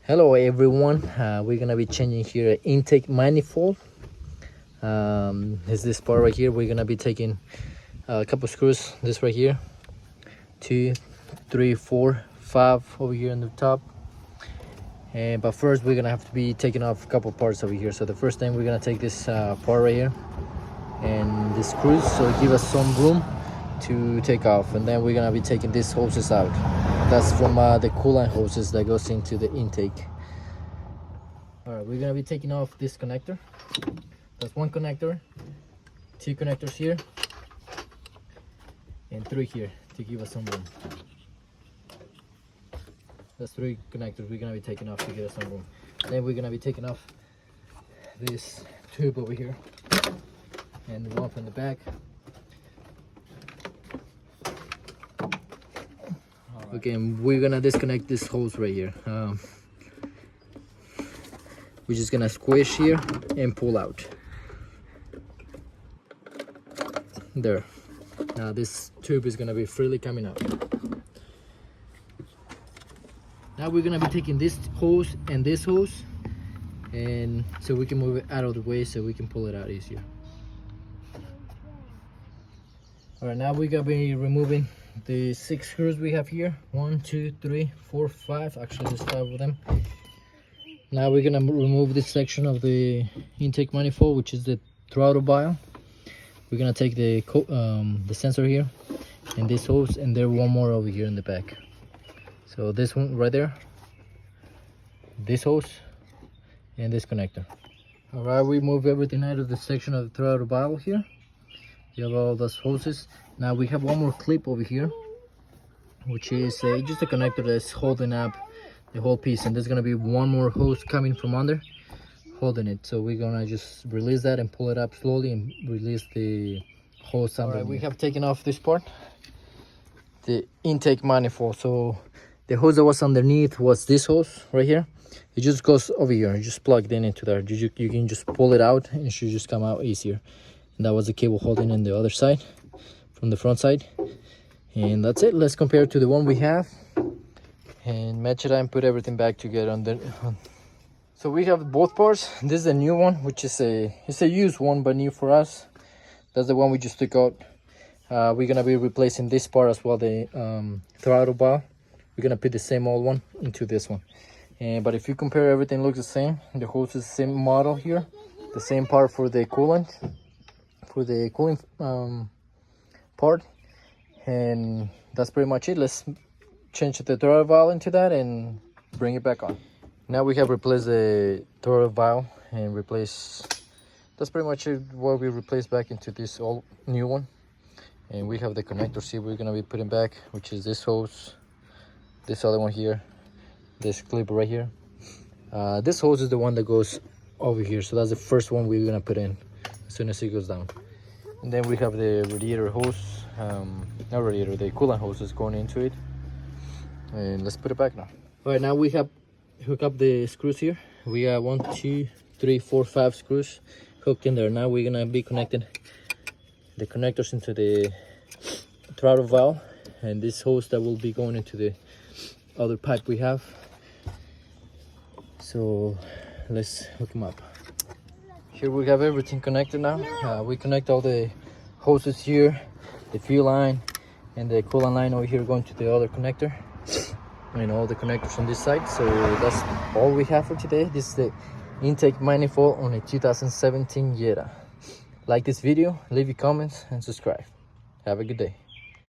Hello everyone, we're gonna be changing here an intake manifold. Is this part right here. We're gonna be taking a couple screws, this right here, 2, 3, 4, 5 over here on the top. But first we're gonna have to be taking off a couple parts over here. So the first thing, we're gonna take this part right here and the screws, so give us some room to take off. And then we're gonna be taking these hoses out. That's from the coolant hoses that goes into the intake. All right, we're gonna be taking off this connector. That's one connector, 2 connectors here, and 3 here to give us some room. That's 3 connectors we're gonna be taking off to give us some room. Then we're gonna be taking off this tube over here and one from the back. Okay, and we're gonna disconnect this hose right here. We're just gonna squish here and pull out. There. Now this tube is gonna be freely coming out. Now we're gonna be taking this hose and this hose, and so we can move it out of the way so we can pull it out easier. All right, now we're gonna be removing the 6 screws we have here. 1, 2, 3, 4, 5. Actually, there's 5 of them. Now we're gonna remove this section of the intake manifold, which is the throttle vial. We're gonna take the sensor here and this hose, and there one more over here in the back. So this one right there, this hose, and this connector. All right, we move everything out of the section of the throttle vial here. You have all those hoses. Now we have one more clip over here, which is just a connector that's holding up the whole piece, and there's gonna be one more hose coming from under holding it. So we're gonna just release that and pull it up slowly and release the hose under. All right, we have taken off this part, the intake manifold. So the hose that was underneath was this hose right here. It just goes over here, you just plugged in into there. You can just pull it out and it should just come out easier. And that was the cable holding in the other side, from the front side. And that's it. Let's compare it to the one we have and match it up and put everything back together on the so we have both parts. This is a new one, which is it's a used one but new for us. That's the one we just took out. We're gonna be replacing this part as well, the throttle bar. We're gonna put the same old one into this one. But if you compare, everything looks the same. The hose is the same model here, the same part for the coolant, for the cooling part, and that's pretty much it. Let's change the throttle valve into that and bring it back on. Now we have replaced the throttle valve and that's pretty much it, what we replaced back into this old new one. And we have the connectors here we're gonna be putting back, which is this hose, this other one here, this clip right here. This hose is the one that goes over here, so that's the first one we're gonna put in as soon as it goes down. And then we have the radiator hose, not radiator, the coolant hose is going into it. And let's put it back now. All right, now we have hooked up the screws here. We got 1, 2, 3, 4, 5 screws hooked in there. Now we're gonna be connecting the connectors into the throttle valve, and this hose that will be going into the other pipe we have. So let's hook them up. Here we have everything connected now. We connect all the hoses here, the fuel line and the coolant line over here going to the other connector, and all the connectors on this side. So that's all we have for today. This is the intake manifold on a 2017 Jetta. Like this video, leave your comments and subscribe. Have a good day.